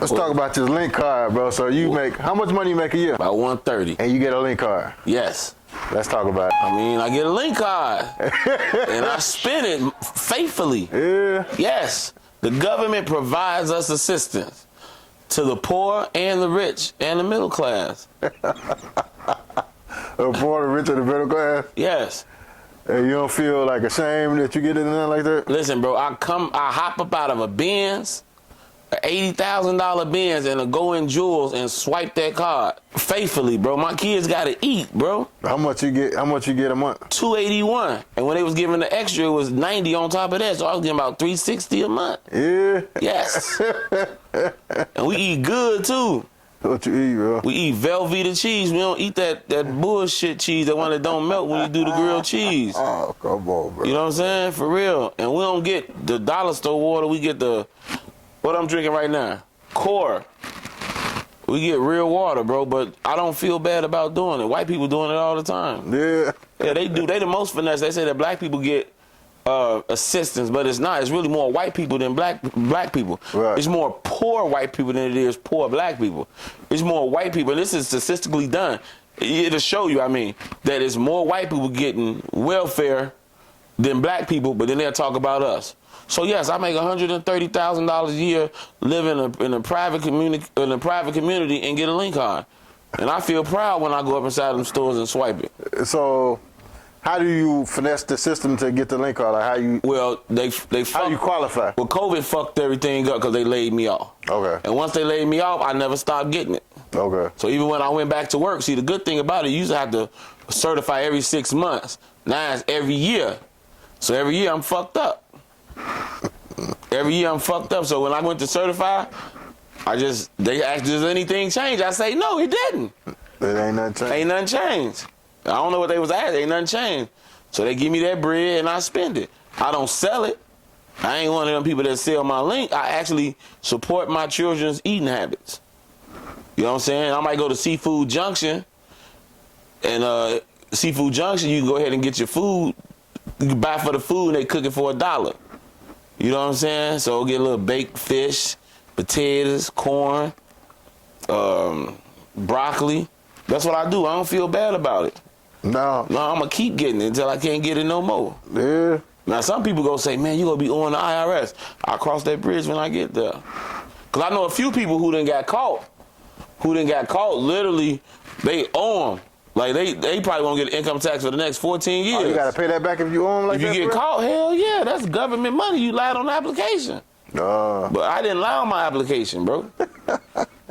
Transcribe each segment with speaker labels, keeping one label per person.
Speaker 1: Let's talk about this link card, bro. So you make, how much money you make a year?
Speaker 2: About 130.
Speaker 1: And you get a link card?
Speaker 2: Yes.
Speaker 1: Let's talk about it.
Speaker 2: I mean, I get a link card. And I spend it faithfully.
Speaker 1: Yeah.
Speaker 2: Yes. The government provides us assistance to the poor and the rich and the middle class.
Speaker 1: The poor, the rich, and the middle class?
Speaker 2: Yes.
Speaker 1: And you don't feel like ashamed that you get in there like that?
Speaker 2: Listen, bro, I hop up out of a Benz, an $80,000 Benz, and a go in Jewels and swipe that card faithfully, bro. My kids gotta eat, bro.
Speaker 1: How much you get? How much you get a month?
Speaker 2: $281, and when they was giving the extra, it was $90 on top of that, so I was getting about $360 a month.
Speaker 1: Yeah.
Speaker 2: Yes. And we eat good too.
Speaker 1: What you eat, bro?
Speaker 2: We eat Velveeta cheese. We don't eat that bullshit cheese, that one that don't melt when you do the grilled cheese.
Speaker 1: Oh, come on, bro.
Speaker 2: You know what I'm saying? For real. And we don't get the dollar store water. We get what I'm drinking right now, Core. We get real water, bro, but I don't feel bad about doing it. White people doing it all the time.
Speaker 1: Yeah.
Speaker 2: Yeah, they do. They the most finesse. They say that black people get assistance, but it's not. It's really more white people than black people.
Speaker 1: Right.
Speaker 2: It's more poor white people than it is poor black people. It's more white people, and this is statistically done. It'll show you, I mean, that it's more white people getting welfare than black people, but then they'll talk about us. So yes, I make $130,000 a year living in a private community and get a link card, and I feel proud when I go up inside them stores and swipe it.
Speaker 1: So, how do you finesse the system to get the link card? Like how you?
Speaker 2: Well,
Speaker 1: how you qualify?
Speaker 2: Well, COVID fucked everything up because they laid me off.
Speaker 1: Okay.
Speaker 2: And once they laid me off, I never stopped getting it.
Speaker 1: Okay.
Speaker 2: So even when I went back to work, see, the good thing about it, you used to have to certify every 6 months. Now it's every year. So every year I'm fucked up. Every year I'm fucked up. So when I went to certify, they asked, does anything change? I say, no, it didn't.
Speaker 1: It ain't nothing changed.
Speaker 2: Ain't nothing changed. I don't know what they was asking. Ain't nothing changed. So they give me that bread and I spend it. I don't sell it. I ain't one of them people that sell my link. I actually support my children's eating habits. You know what I'm saying? I might go to Seafood Junction, and Seafood Junction, you can go ahead and get your food. You can buy for the food, and they cook it for $1. You know what I'm saying? So get a little baked fish, potatoes, corn, broccoli. That's what I do. I don't feel bad about it.
Speaker 1: No.
Speaker 2: No, I'm going to keep getting it until I can't get it no more.
Speaker 1: Yeah.
Speaker 2: Now, some people go say, man, you going to be on the IRS. I'll cross that bridge when I get there. Because I know a few people who done got caught. Literally, they owe them. Like, they probably won't get income tax for the next 14 years.
Speaker 1: Oh, you got to pay that back if you owe them like that?
Speaker 2: If you get caught, hell yeah, that's government money. You lied on the application. But I didn't lie on my application, bro. They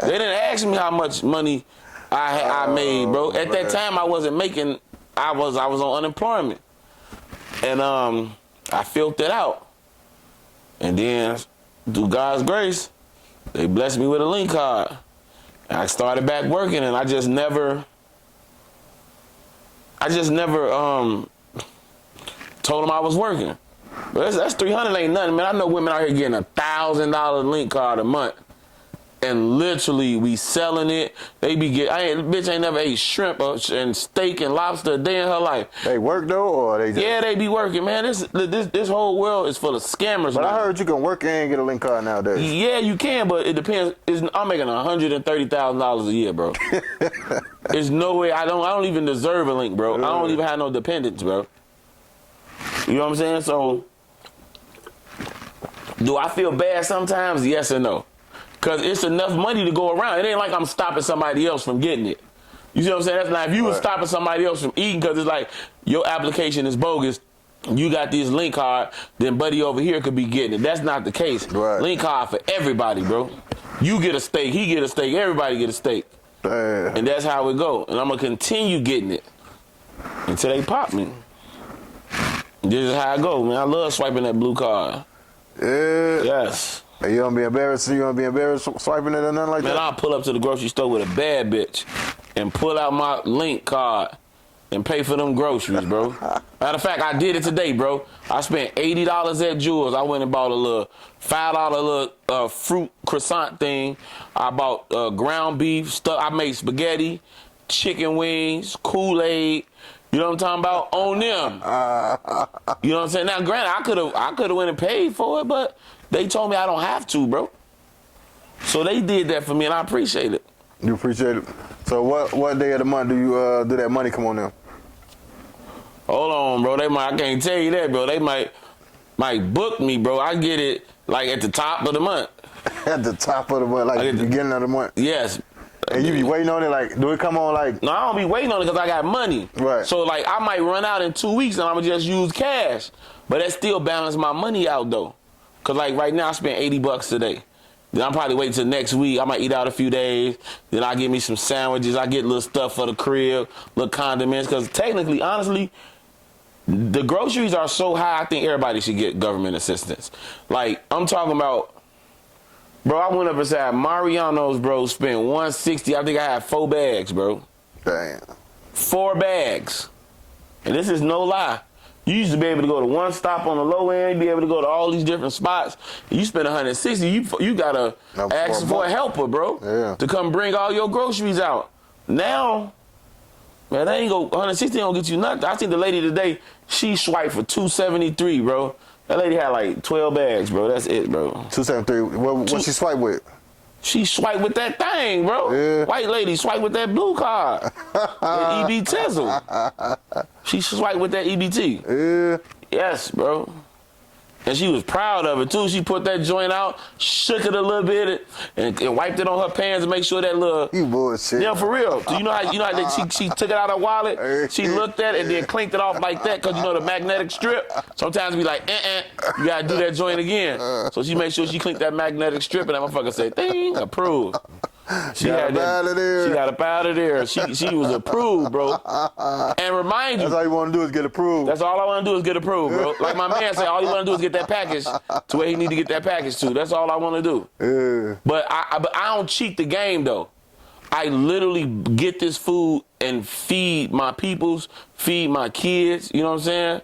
Speaker 2: didn't ask me how much money I made, bro. At that time, I wasn't making, I was on unemployment. And I filled it out. And then, through God's grace, they blessed me with a link card. And I started back working, and I just never told them I was working. But that's $300 ain't nothing, man. I know women out here getting $1,000 link card a month. And literally, we selling it. They be bitch ain't never ate shrimp and steak and lobster a day in her life.
Speaker 1: They work though, or they just...
Speaker 2: Yeah, they be working, man. This whole world is full of scammers.
Speaker 1: But
Speaker 2: man.
Speaker 1: I heard you can work and get a link card nowadays.
Speaker 2: Yeah, you can, but it depends. I'm making $130,000 a year, bro. There's no way. I don't even deserve a link, bro. I don't even have no dependents, bro. You know what I'm saying? So, do I feel bad sometimes? Yes and no. Because it's enough money to go around. It ain't like I'm stopping somebody else from getting it. You see what I'm saying? That's not, if you was stopping somebody else from eating because it's like your application is bogus, you got this link card, then buddy over here could be getting it. That's not the case.
Speaker 1: Right.
Speaker 2: Link card for everybody, bro. You get a steak, he get a steak, everybody get a steak. And that's how it go. And I'm going to continue getting it until they pop me. This is how I go, man. I love swiping that blue card.
Speaker 1: Yeah.
Speaker 2: Yes.
Speaker 1: Hey, you don't be embarrassed? You don't be embarrassed swiping it or nothing like that?
Speaker 2: Man, I'll pull up to the grocery store with a bad bitch and pull out my link card and pay for them groceries, bro. Matter of fact, I did it today, bro. I spent $80 at Jewel's. I went and bought a little $5 fruit croissant thing. I bought ground beef stuff. I made spaghetti, chicken wings, Kool-Aid. You know what I'm talking about? On them. You know what I'm saying? Now, granted, I could have went and paid for it, but they told me I don't have to, bro. So they did that for me, and I appreciate it.
Speaker 1: You appreciate it. So what day of the month do you do that money come on them?
Speaker 2: Hold on, bro. I can't tell you that, bro. They might book me, bro. I get it like at the top of the month.
Speaker 1: At the top of the month, like the beginning of the month.
Speaker 2: Yes.
Speaker 1: And you be waiting on it, like, do it come on, like?
Speaker 2: No, I don't be waiting on it because I got money.
Speaker 1: Right.
Speaker 2: So, like, I might run out in 2 weeks and I'm going to just use cash. But that still balance my money out, though. Because, like, right now I spent $80 today. Then I'll probably wait till next week. I might eat out a few days. Then I get me some sandwiches. I get little stuff for the crib, little condiments. Because technically, honestly, the groceries are so high, I think everybody should get government assistance. Like, I'm talking about, bro, I went up inside Mariano's, bro, spent $160. I think I had 4 bags, bro.
Speaker 1: Damn.
Speaker 2: 4 bags. And this is no lie. You used to be able to go to one stop on the low end, be able to go to all these different spots. You spend $160, you gotta ask for a helper, bro, to come bring all your groceries out. Now, man, that ain't go $160 don't get you nothing. I think the lady today, she swiped for $273, bro. That lady had like 12 bags, bro. That's it, bro.
Speaker 1: 273. What she swipe with?
Speaker 2: She swiped with that thing, bro.
Speaker 1: Yeah.
Speaker 2: White lady swiped with that blue card. That EB Tizzle. She swiped with that EBT.
Speaker 1: Yeah.
Speaker 2: Yes, bro. And she was proud of it, too. She put that joint out, shook it a little bit, and wiped it on her pants to make sure that little...
Speaker 1: You bullshit.
Speaker 2: Yeah, for real. You know how she took it out of her wallet? She looked at it and then clinked it off like that because, you know, the magnetic strip, sometimes be like, you got to do that joint again. So she made sure she clinked that magnetic strip and that motherfucker said, ding, approved. She got up out of there. She got up out of there. She was approved, bro. And remind you.
Speaker 1: That's all you want to do is get approved.
Speaker 2: That's all I want to do is get approved, bro. Like my man said, all you want to do is get that package to where he need to get that package to. That's all I want to do.
Speaker 1: Yeah.
Speaker 2: But I don't cheat the game, though. I literally get this food and feed my peoples, feed my kids. You know what I'm saying?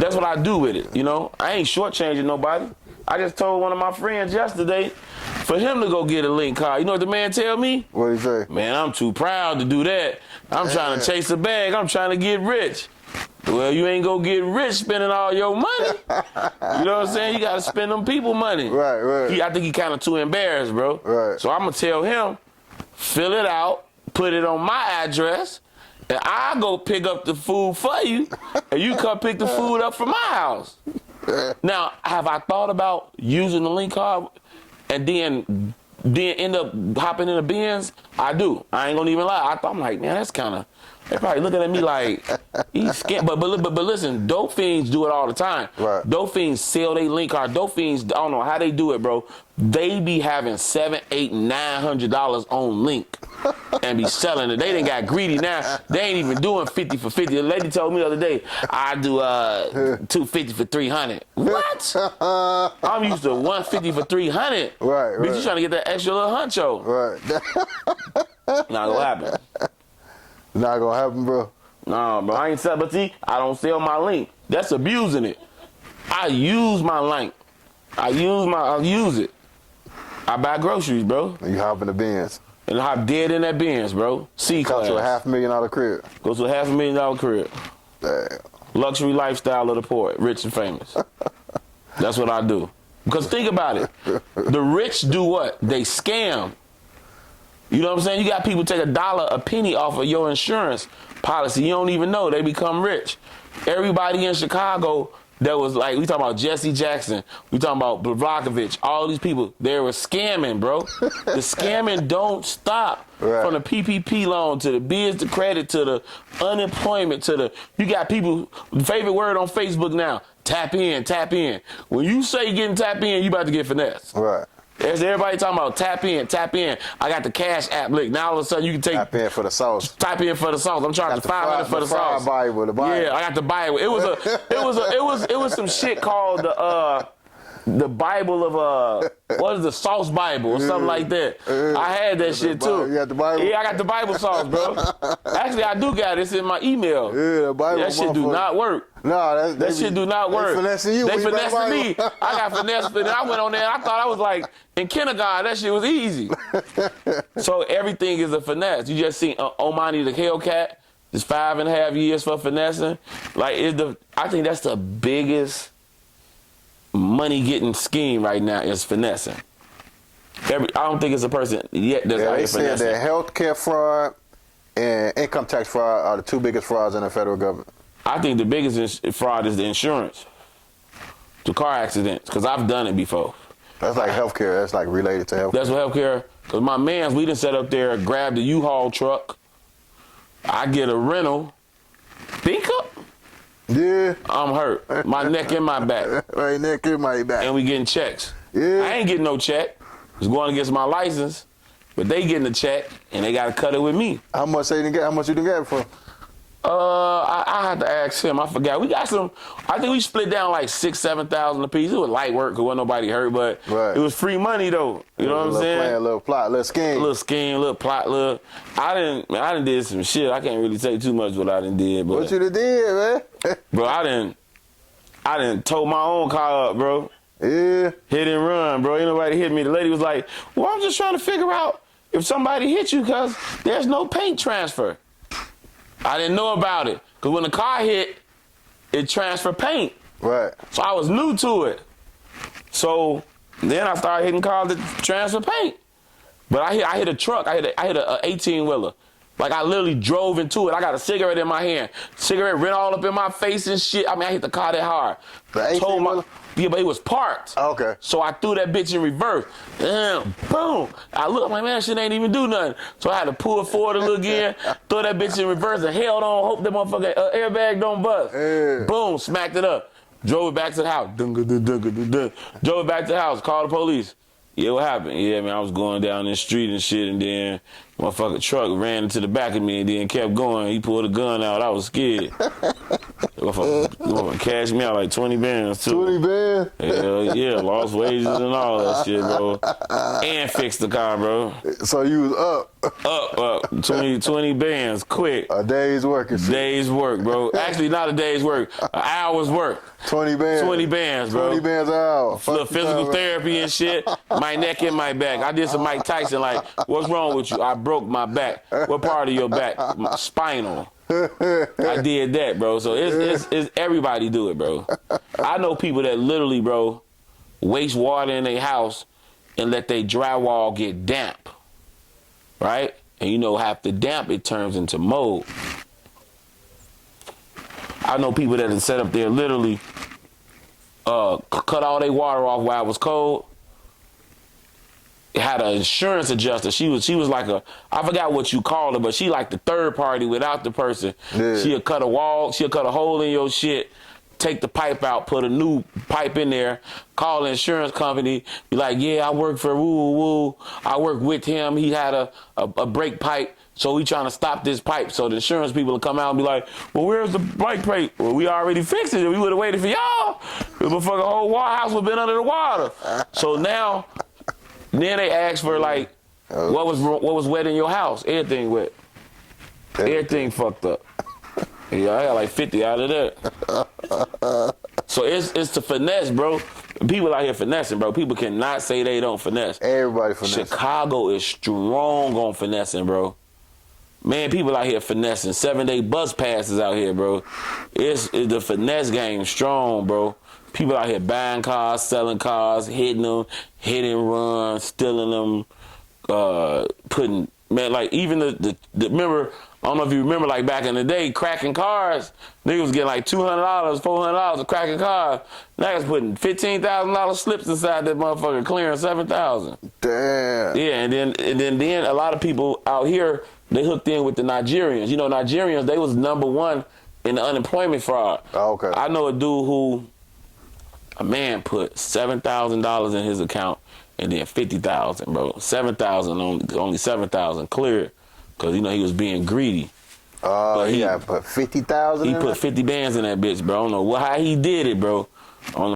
Speaker 2: That's what I do with it, you know? I ain't shortchanging nobody. I just told one of my friends yesterday for him to go get a link card. You know what the man tell me?
Speaker 1: What did he say?
Speaker 2: Man, I'm too proud to do that. I'm trying to chase a bag. I'm trying to get rich. Well, you ain't gonna get rich spending all your money. You know what I'm saying? You gotta spend them people money.
Speaker 1: Right.
Speaker 2: I think he kind of too embarrassed, bro.
Speaker 1: Right.
Speaker 2: So I'm gonna tell him, fill it out, put it on my address, and I'll go pick up the food for you, and you come pick the food up from my house. Now, have I thought about using the link card and then end up hopping in the Benz? I do. I ain't gonna even lie. I'm like, man, that's kind of. They're probably looking at me like he's scared. But listen, dope fiends do it all the time.
Speaker 1: Right.
Speaker 2: Dope fiends sell their link card. Dope fiends, I don't know how they do it, bro. They be having $700, $800, $900 on link and be selling it. They done got greedy now. They ain't even doing 50 for 50. The lady told me the other day, I do 250 for 300. What? I'm used to 150 for 300.
Speaker 1: Right.
Speaker 2: Bitch, you trying to get that extra little huncho.
Speaker 1: Right.
Speaker 2: Not gonna happen.
Speaker 1: Not gonna happen, bro.
Speaker 2: No, bro, I ain't sell, but see, I don't sell my link. That's abusing it. I use my link. I use it. I buy groceries, bro.
Speaker 1: You hop in the Benz.
Speaker 2: And I hop dead in that Benz, bro. C-class.
Speaker 1: Cost you a $500,000 crib.
Speaker 2: Goes to a $500,000 crib.
Speaker 1: Damn.
Speaker 2: Luxury lifestyle of the poor, rich and famous. That's what I do. Because think about it. The rich do what? They scam. You know what I'm saying? You got people take $1 a penny off of your insurance policy. You don't even know. They become rich. Everybody in Chicago that was like, we talking about Jesse Jackson, we talking about Blavakovich, all these people, they were scamming, bro. The scamming don't stop.
Speaker 1: Right.
Speaker 2: From the PPP loan to the biz to credit to the unemployment to the, you got people, favorite word on Facebook now, tap in, tap in. When you say getting tap in, you about to get finesse.
Speaker 1: Right.
Speaker 2: There's everybody talking about tap in, tap in. I got the Cash App link. Now all of a sudden you can take
Speaker 1: Tap in for the sauce.
Speaker 2: Type in for the sauce. I'm charging $500 for the sauce.
Speaker 1: Bible, the Bible.
Speaker 2: Yeah, I got the Bible. It was some shit called the Bible of what is the sauce Bible or something like that. I had that shit too.
Speaker 1: You got the Bible?
Speaker 2: Yeah, I got the Bible sauce, bro. Actually, I do got it. It's in my email.
Speaker 1: Yeah, the Bible.
Speaker 2: That shit do not work.
Speaker 1: No,
Speaker 2: that shit do not work.
Speaker 1: They finessing you.
Speaker 2: They finessing me. I got finessed. And I went on there. I thought I was like in kindergarten. That shit was easy. So everything is a finesse. You just seen Omani the Hellcat. It's 5.5 years for finessing. Like I think that's the biggest money getting scheme right now is finessing. I don't think it's a person yet that's out
Speaker 1: They
Speaker 2: here
Speaker 1: said
Speaker 2: finessing.
Speaker 1: that healthcare fraud and income tax fraud are the two biggest frauds in the federal government.
Speaker 2: I think the biggest fraud is the insurance, the car accidents, because I've done it before.
Speaker 1: That's like healthcare. That's like related to healthcare.
Speaker 2: That's what healthcare. Because my mans, we done set up there, grab the U-Haul truck. I get a rental. Think up.
Speaker 1: Yeah.
Speaker 2: I'm hurt. My neck and my back.
Speaker 1: Right, neck in my back.
Speaker 2: And we getting checks.
Speaker 1: Yeah.
Speaker 2: I ain't getting no check. It's going against my license. But they getting a check, and they got to cut it with me.
Speaker 1: How much they didn't get? How much you didn't get it for?
Speaker 2: I had to ask him. I forgot. We got some. I think we split down like 6,000-7,000 a piece. It was light work because wasn't nobody hurt, but
Speaker 1: Right.
Speaker 2: it was free money though. You know what I'm saying?
Speaker 1: Plan, little plot, little scheme.
Speaker 2: Little scheme, little plot, little. I done did some shit. I can't really say too much what I done did, but
Speaker 1: What you done did, man?
Speaker 2: bro, I done towed my own car up, bro.
Speaker 1: Yeah.
Speaker 2: Hit and run, bro. Ain't nobody hit me. The lady was like, "Well, I'm just trying to figure out if somebody hit you because there's no paint transfer." I didn't know about it because when the car hit, it transferred paint.
Speaker 1: Right.
Speaker 2: So I was new to it. So then I started hitting cars that transfer paint. But I hit a truck. I hit a 18-wheeler. Like I literally drove into it. I got a cigarette in my hand. Cigarette ran all up in my face and shit. I mean, I hit the car that hard.
Speaker 1: The 18-wheeler?
Speaker 2: Yeah, but it was parked.
Speaker 1: Okay.
Speaker 2: So I threw that bitch in reverse. Damn, boom. I looked, I'm like, man, shit ain't even do nothing. So I had to pull it forward a little again, throw that bitch in reverse and held on, hope that motherfucking airbag don't bust.
Speaker 1: Yeah.
Speaker 2: Boom, smacked it up. Drove it back to the house. Drove it back to the house, called the police. Yeah, what happened? Yeah, man, I was going down this street and shit, and then motherfucking truck ran into the back of me and then kept going. He pulled a gun out. I was scared. Motherfucker cashed me out like 20 bands, too.
Speaker 1: 20 bands?
Speaker 2: Hell yeah, lost wages and all that shit, bro. And fixed the car, bro.
Speaker 1: So you was up.
Speaker 2: Up. 20 bands, quick.
Speaker 1: A day's work and shit.
Speaker 2: Day's work, bro. Actually, not a day's work. An hour's work.
Speaker 1: 20 bands.
Speaker 2: 20 bands, bro.
Speaker 1: 20 bands an hour.
Speaker 2: Little
Speaker 1: Fuck you
Speaker 2: physical
Speaker 1: talking
Speaker 2: therapy and shit. My neck and my back. I did some Mike Tyson, like, what's wrong with you? I broke my back. What part of your back? My spinal. I did that, bro. So it's everybody do it, bro. I know people that literally, bro, waste water in their house and let their drywall get damp, right? And you know, after damp, it turns into mold. I know people that have set up there literally cut all their water off while it was cold. Had an insurance adjuster. She was like I forgot what you called her, but she like the third party without the person.
Speaker 1: Yeah.
Speaker 2: She'll cut a wall, she'll cut a hole in your shit, take the pipe out, put a new pipe in there, call the insurance company, be like, yeah, I work for woo. I work with him. He had a break pipe, so we trying to stop this pipe. So the insurance people will come out and be like, well, where's the break pipe? Well, we already fixed it. We would have waited for y'all. The motherfucking whole house would have been under the water. So now, then they asked for like, what was wet in your house? Everything wet. Everything fucked up. Yeah, I got like 50 out of that. So it's to finesse, bro. People out here finessing, bro. People cannot say they don't finesse.
Speaker 1: Everybody finesse.
Speaker 2: Chicago is strong on finessing, bro. Man, people out here finessing. 7-day bus passes out here, bro. It's the finesse game strong, bro. People out here buying cars, selling cars, hitting them, hit and run, stealing them, putting, man, like even the remember, I don't know if you remember, like back in the day, cracking cars, niggas was getting like $200, $400 for cracking cars. Niggas putting $15,000 slips inside that motherfucker, clearing $7,000.
Speaker 1: Damn.
Speaker 2: Yeah, and then a lot of people out here, they hooked in with the Nigerians. You know, Nigerians, they was #1 in the unemployment fraud.
Speaker 1: Oh, okay.
Speaker 2: I know a dude who, a man put $7,000 in his account and then $50,000, bro. $7,000 only $7,000 cleared because you know he was being greedy.
Speaker 1: But he put 50,000.
Speaker 2: He put 50 bands in that bitch, bro. I don't know how he did it, bro. I don't know